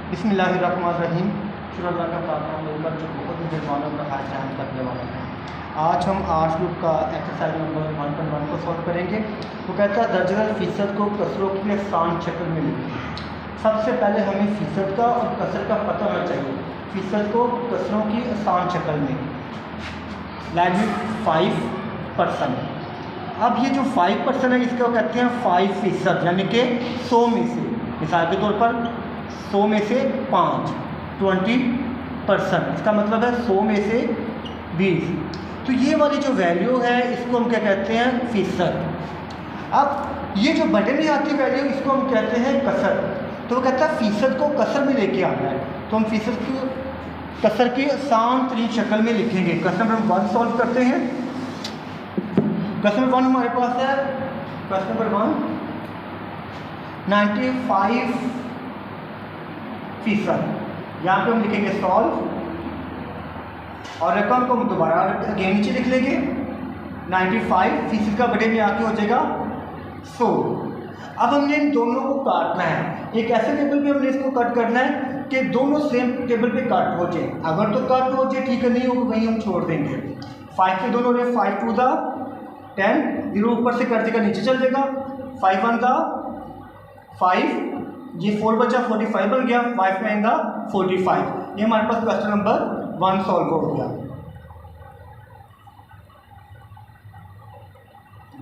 बिस्मिल्लाहिर्रहमानिर्रहीम। शुक्र का खात्मा मिलकर जो बहुत ही मेहमानों का हाथ जान करने वाले हैं। आज हम आर्ट्स ग्रुप का एक्सरसाइज नंबर 1.1 को सॉल्व करेंगे। वो कहता है दर्जन फ़ीसद को कसरों की आसान शक्ल में लिखें। सबसे पहले हमें फ़ीसद का और कसर का पता होना चाहिए। फ़ीसद को कसरों की आसान शक्ल में लाइक 5%। अब ये जो 5% है इसको कहते हैं 5%, यानी कि 100 में से, मिसाल के तौर पर 100 में से 5 20%, इसका मतलब है 100 में से 20। तो ये वाली जो वैल्यू है इसको हम क्या कहते हैं, फ़ीसद। अब ये जो बटे में आती है वैल्यू इसको हम कहते हैं कसर। तो वो कहता है फ़ीसद को कसर में लेके आना है, तो हम फ़ीसद को कसर की आसान तरीन शक्ल में लिखेंगे। क्वेश्चन नंबर 1 सॉल्व करते हैं। क्वेश्चन नंबर 1 हमारे पास है, क्वेश्चन नंबर 1 95%। यहाँ पे हम लिखेंगे सॉल्व और रकम को हम दोबारा अगेन नीचे लिख लेंगे। 95% का बड़े में आके हो जाएगा 100। अब हमने इन दोनों को काटना है। एक ऐसे टेबल पे हमने इसको कट करना है कि दोनों सेम टेबल पे कट हो जाए। अगर तो कट हो जाए ठीक है, नहीं होगा वहीं हम छोड़ देंगे। 5 के दोनों रहे 5 2 द 10, 0 ऊपर से कट देगा नीचे चल जाएगा। 5 1 द 5, ये 4 बचा 45 बन गया। 5 9 द 45। ये हमारे पास क्वेश्चन नंबर 1 सॉल्व हो गया।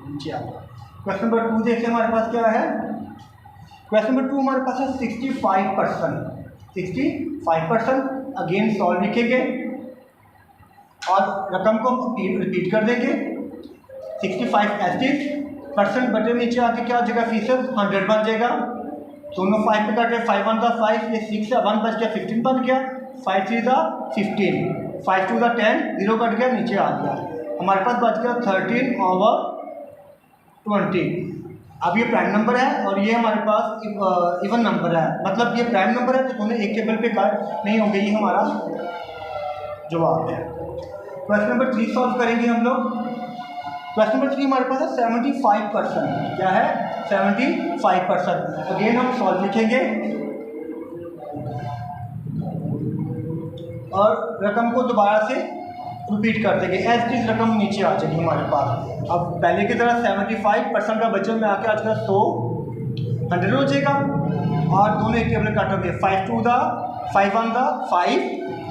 नीचे आ गया। क्वेश्चन नंबर 2 देखिए हमारे पास क्या है। क्वेश्चन नंबर 2 हमारे पास है 65%। 65% अगेन सॉल्व लिखेंगे और रकम को रिपीट कर देंगे। 65 %, बटे नीचे आके क्या हो जाएगा, फ़ीसद 100 बन जाएगा। दोनों 5 पे कट रहे, 5 1 द 5, ये 6 से 1 बच गया 15 बन गया। 5 3 द 15, 5 2 द 10, 0 कट गया नीचे आ गया। हमारे पास बच गया 13/20। अब ये प्राइम नंबर है और ये हमारे पास इवन नंबर है, मतलब ये प्राइम नंबर है तो दोनों एक टेबल पे कट नहीं होंगे। ये हमारा जवाब है। क्वेश्चन नंबर 3 सॉल्व करेंगे हम लोग। क्वेश्चन नंबर 3 हमारे पास है 75%। क्या है, 75%। अगेन हम सॉल्व लिखेंगे और रकम को दोबारा से रिपीट कर देंगे। एज इज रकम नीचे आ जाएगी हमारे पास। अब पहले की तरह 75% का बच्चों में आके आज का 100 हो जाएगा और दोनों एक टेबल काट होंगे। 5 2 द 5 1 द 5,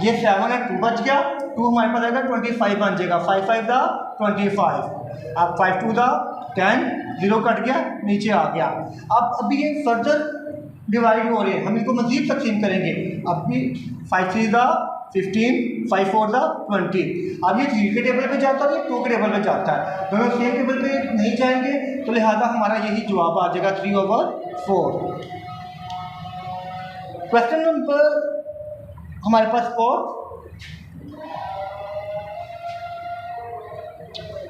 ये 7 है 2 बच गया। 2 हमारे पास आएगा 25 बन जाएगा। 5 5 द 25। अब 5 2 द 10, 0 कट गया नीचे आ गया। अब अभी ये फर्दर डिवाइड हो रही है, हम इनको मजीद तकसीम करेंगे। अब भी 5 3 द 15, 5 4 द 20। अब ये 3 के टेबल पे जाता है, ये 2 के टेबल पे जाता है, दोनों सेम टेबल पे नहीं जाएंगे तो लिहाजा हमारा यही जवाब आ जाएगा 3/4। क्वेश्चन नंबर हमारे पास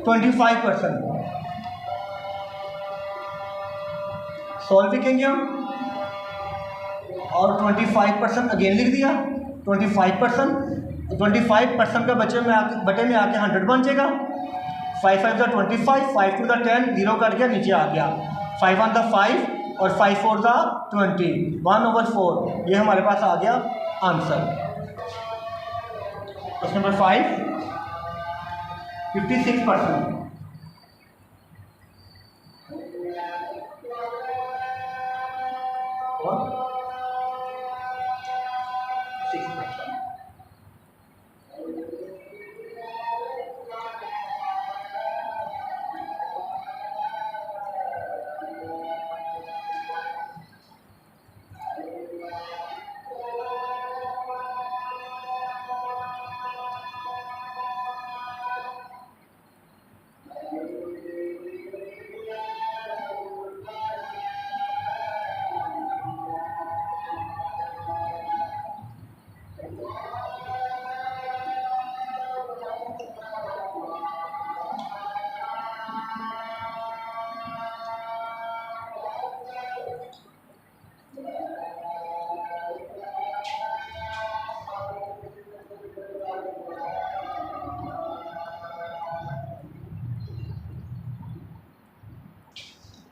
25%। सॉल्व लिखेंगे हम और 25% अगेन लिख दिया। 25% का बचे में आके बटे में आके 100 बन जाएगा। 5 5 द 25, 5 2 द 10, 0 कट गया नीचे आ गया। 5 1 द 5 और 5 4 द 20, 1/4। ये हमारे पास आ गया आंसर। Question number 5 56%।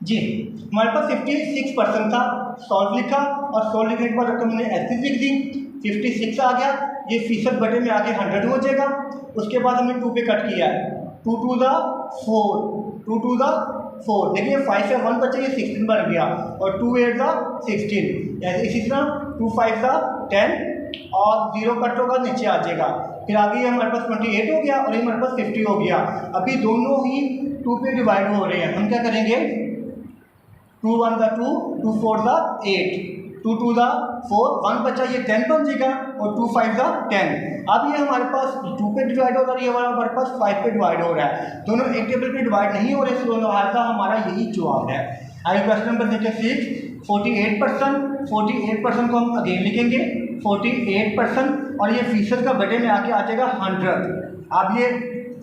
जी हमारे पास 56% था, सॉल्व लिखा और सॉल्व लिखने के बाद रकम हमने ऐसी लिख दी, 56 आ गया, ये फीसद बटे में आके 100 हो जाएगा। उसके बाद हमने 2 पे कट किया है, 2 टू द 4, 2 टू द 4, देखिए 5 से 1 बचा, ये 16 बन गया और 2 8 द 16, ऐसे इसी तरह 2 5 द 10 और 0 कट होगा नीचे आ जाएगा। फिर आगे ये हमारे पास 28 हो गया और ये हमारे पास 50 हो गया। अभी दोनों ही 2 पे डिवाइड हो रहे हैं, हम क्या करेंगे, 2 1 द 2, 2 4 द 8, 2 2 द 4, 1 बचा, ये 10 बन जाएगा और 2 5 द 10। अब ये हमारे पास 2 पे डिवाइड हो रहा है, ये हमारे पास 5 पे डिवाइड हो रहा है, दोनों एक टेबल पे डिवाइड नहीं हो रहे, इसलिए लिहाजा हमारा यही जवाब है। आगे क्वेश्चन नंबर देखिए 6, 48%, 48% को हम अगेन लिखेंगे 48% और ये फीसद का बटे में आके आ जाएगा 100। अब ये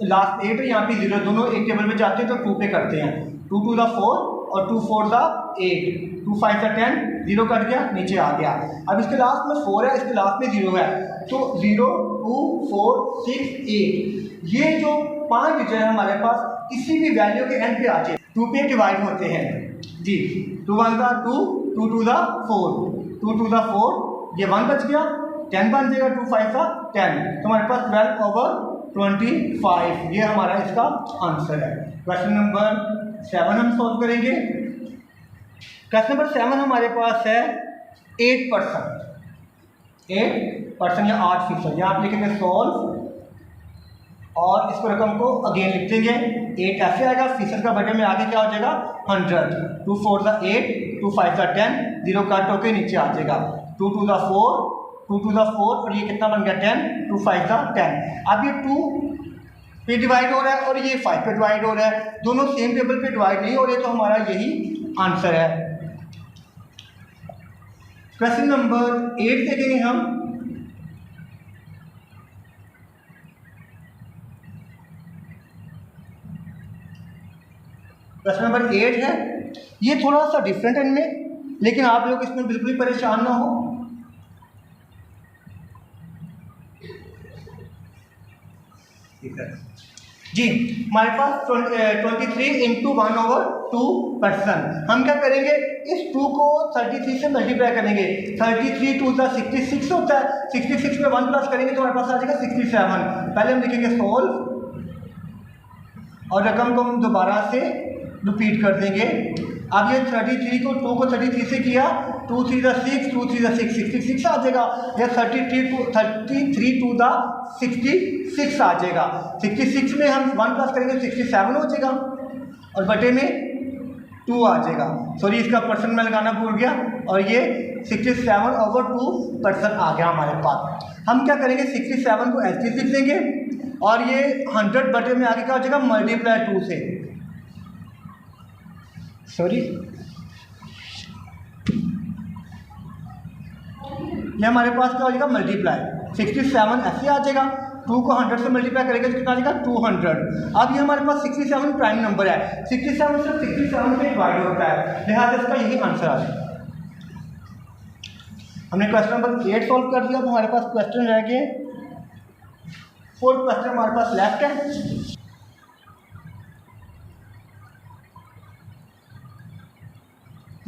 लास्ट 8 यहाँ पे 0, दोनों एक टेबल पे जाते हैं तो 2 पे करते हैं, 2 टू द 4 और 2 4 द 8, 2 5 द 10, 0 कट गया नीचे आ गया। अब इसके लास्ट में 4 है, इसके लास्ट में 0 है, तो 0 2 4 6 8, ये जो 5 डिजिट है हमारे पास किसी भी वैल्यू के एंड पे आ जाए 2 पे डिवाइड होते हैं जी। 2 1 द 2, 2 2 द 4, 2 2 द 4, ये 1 बच गया, 10 बन जाएगा, 2 5 द 10, तो हमारे पास 12/25, ये हमारा इसका आंसर है। क्वेश्चन नंबर 7 हम सॉल्व करेंगे। क्वेश्चन नंबर 7 हमारे पास है 8%, 8% या 8%, यहाँ आप लिखेंगे सॉल्व और इस रकम को अगेन लिख देंगे, 8 ऐसे आएगा, फीसद का बटे में आगे क्या हो जाएगा 100, 2 4 द 8, 2 5 द 10, 0 काट होकर नीचे आ जाएगा, 2 2 द 4, 2 2 द 4 और ये कितना बन गया 10, 2 5 द 10। अब ये 2 पे डिवाइड हो रहा है और ये 5 पे डिवाइड हो रहा है, दोनों सेम टेबल पे डिवाइड नहीं हो रहे, तो हमारा यही आंसर है। क्वेश्चन नंबर 8 देखेंगे हम। क्वेश्चन नंबर 8 है, ये थोड़ा सा डिफरेंट है इनमें, लेकिन आप लोग इसमें बिल्कुल भी परेशान ना हो। जी हमारे पास 23 इंटू 1/2%, हम क्या करेंगे, इस 2 को 33 से मल्टीप्लाई करेंगे, 33 2 द 66 होता है, 66 में 1 प्लस करेंगे तो हमारे पास आ जाएगा 67। पहले हम लिखेंगे सोल्व और रकम को हम दोबारा से रिपीट कर देंगे। अब ये 33 को 2 को 33 से किया, 2 3 द 6, 2 3 द 6, 66 आ जाएगा, या 33 टू द 66 आ जाएगा, 66 में हम 1 प्लस करेंगे 67 हो जाएगा और बटे में 2 आ जाएगा। सॉरी इसका परसेंट में लगाना भूल गया और ये 67/2% आ गया हमारे पास। हम क्या करेंगे 67 को ऐसे लिख देंगे और ये 100 बटे में आगे क्या हो जाएगा मल्टीप्लाई 2 से, सॉरी ये हमारे पास क्या हो जाएगा मल्टीप्लाई 67 ऐसे आ जाएगा, 2 को 100 से मल्टीप्लाई करेंगे तो कितना आ जाएगा 200। अब ये हमारे पास 67 प्राइम नंबर है, 67 सिर्फ 67 पे डिवाइड होता है, लिहाजा इसका यही आंसर आ जाएगा। हमने क्वेश्चन नंबर 8 सॉल्व कर दिया, तो हमारे पास क्वेश्चन रह गए 4 क्वेश्चन हमारे पास लेफ्ट है।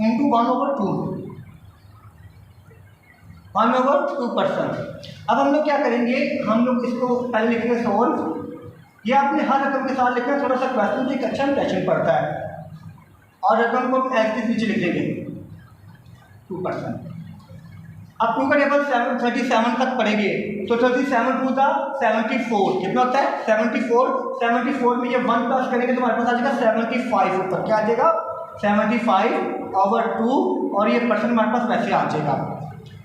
इंटू 1/2%। अब हम लोग क्या करेंगे, हम लोग इसको पहले लिखेंगे सोल्व, ये आपने हर रकम के साथ लिखना, थोड़ा सा क्वेश्चन से एक अच्छा इंप्रेशन पड़ता है, और रकम को हम ऐसे नीचे लिख देंगे 2%। अब 2 का टेबल 37 तक पढ़ेंगे तो 37 2 द 74 कितना होता है 74 में ये 1 प्लस करेंगे तो हमारे पास आ जाएगा 75 ऊपर क्या आ जाएगा 75/2 और ये परसेंट हमारे पास वैसे आ जाएगा।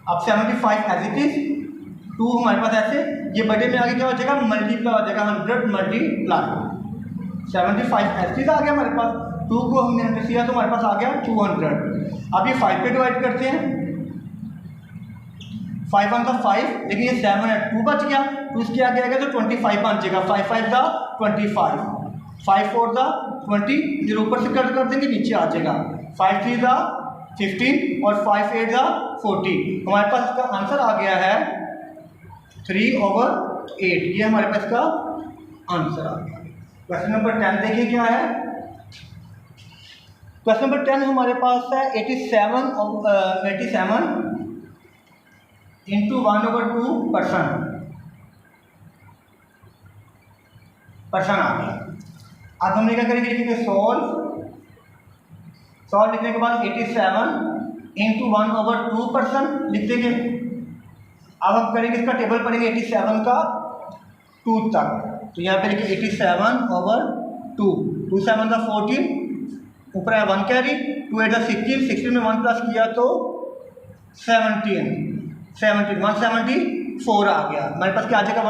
अब 75 एज इट इज, 2 हमारे पास ऐसे, ये बटे में आगे क्या हो जाएगा मल्टीप्लाई हो जाएगा 100 मल्टीप्लाई 75 एज इट इज आ गया हमारे पास, 2 को हमने 100 किया तो हमारे पास आ गया 200। अब ये 5 पे डिवाइड करते हैं, 5 1 का 5, लेकिन ये 7 है 2 बच गया, 2 इसके आगे आएगा तो 25 बन जाएगा, 5 5 द 25, 5 4 द 20, 0 ऊपर से कट कर देंगे नीचे आ जाएगा, 5 3 द 15 और 5 8 द 40। हमारे पास इसका आंसर आ गया है 3/8, ये हमारे पास का आंसर आ गया। क्वेश्चन नंबर 10 देखिए क्या है। क्वेश्चन नंबर 10 हमारे पास है 87 इंटू 1/2 परसेंट आ गया। अब हमने क्या करेंगे, लिखेंगे सॉल्व लिखने के बाद 87 इंटू 1/2 परसेंट लिख देंगे। अब हम करेंगे इसका टेबल पढ़ेंगे 87 का 2 तक, तो यहाँ पे लिखिए 87/2, 2 7 का 14, ऊपर है 1 कैरी, 2 8 16, 16 में 1 प्लस किया तो 17, 174 आ गया हमारे पास। क्या आ जाएगा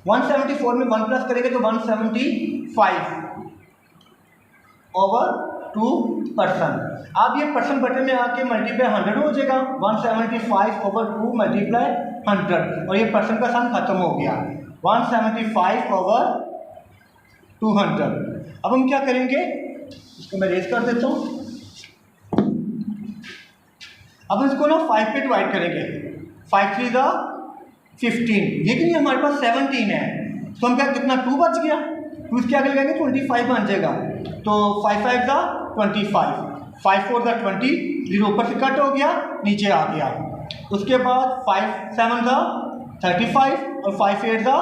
174 में 1 प्लस करेंगे तो 175/2%। अब ये परसेंट बटन में आके मल्टीप्लाई 100 हो जाएगा, 175/2 मल्टीप्लाई 100, और ये परसेंट का साइन खत्म हो गया 175/200। अब हम क्या करेंगे, इसको मैं रेज कर देता हूँ। अब हम इसको ना 5 पे डिवाइड करेंगे, 5 3 दा 15, लेकिन हमारे पास 17 है तो हम क्या, कितना 2 बच गया, 2 इसके आगे लगाएंगे 25 बन जाएगा, तो 5 5 दा 25, 5 4 दा 20, 0 ऊपर से कट हो गया नीचे आ गया। उसके बाद 5 7 दा 35 और 5 8 दा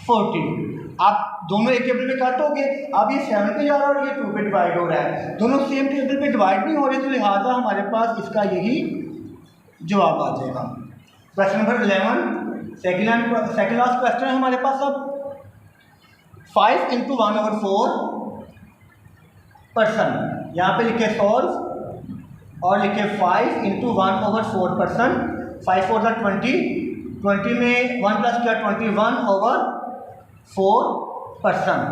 40। आप दोनों एक टेबल पे कट हो गए, अब ये 7 पे जा रहा है और ये 2 पे डिवाइड हो रहा है, दोनों सेम टेबल पे डिवाइड नहीं हो रहे, तो लिहाजा हमारे पास इसका यही जवाब आ जाएगा। Question number 11 second last question है हमारे पास। अब 5 इंटू 1/4%, यहाँ पे लिखे सॉल्व और लिखे 5 इंटू 1/4%, 5 4 दा 20, 20 में 1 प्लस किया 21/4%,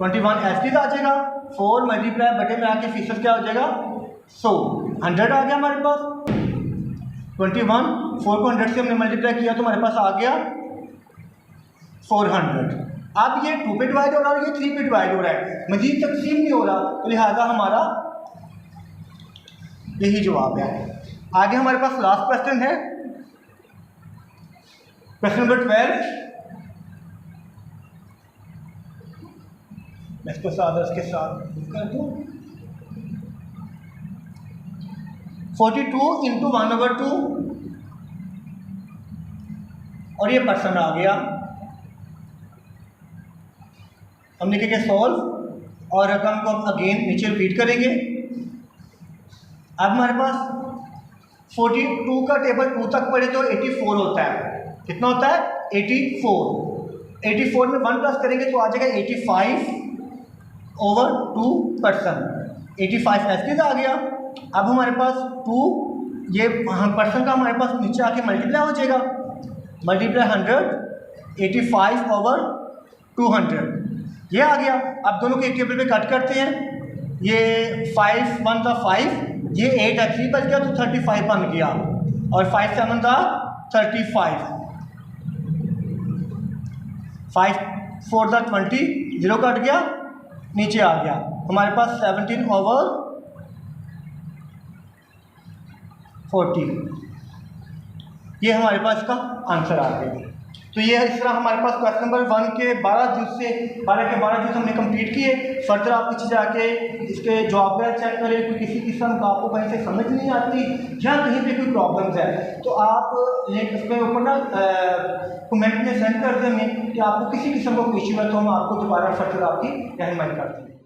21 ऐसे आ जाएगा, 4 मल्टीप्लाई बटे में आके फीसद क्या हो जाएगा 100, 100 आ गया हमारे पास। 21 4 को 100 से हमने मल्टीप्लाई किया तो हमारे पास आ गया 400। अब ये 2 पे डिवाइड हो रहा है, ये 3 पे डिवाइड हो रहा है, मजीद तकसीम नहीं हो रहा, तो लिहाजा हमारा यही जवाब है। आगे हमारे पास लास्ट क्वेश्चन है, क्वेश्चन नंबर 12। मैं इसको इसके साथ कर दूँ, 42 इंटू 1/2 और ये परसेंट आ गया। हम लिखेंगे सॉल्व और रकम को अगेन नीचे रिपीट करेंगे। अब हमारे पास 42 का टेबल 2 तक पढ़े तो 84 होता है, कितना होता है 84 में 1 प्लस करेंगे तो आ जाएगा 85/2%, 85 ऐसे आ गया। अब हमारे पास 2 ये परसेंट का हमारे पास नीचे आके मल्टीप्लाई हो जाएगा, मल्टीप्लाई 100, 85/200 ये आ गया। अब दोनों के एक टेबल पे कट करते हैं, ये 5 1 था 5, ये 8 है 3 बच गया तो 35 बन गया, और 5 7 था 35, 5 4 था 20, 0 कट गया नीचे आ गया, हमारे पास 17/40 ये हमारे पास का आंसर आ गया। तो ये इस तरह हमारे पास क्वेश्चन नंबर 1 के 12 जूस हमने कंप्लीट किए। फर्दर आप पीछे जाके इसके जवाब वगैरह चेक करें, कोई किसी किस्म का आपको कहीं से समझ नहीं आती या कहीं पे कोई प्रॉब्लम्स है तो आप लिंक उसके ऊपर ना कमेंट में सेंड कर दें कि आपको किसी किस्म का कोई इशू है, तो हम आपको दोबारा फर्दर आपकी रहनुमाई करते हैं।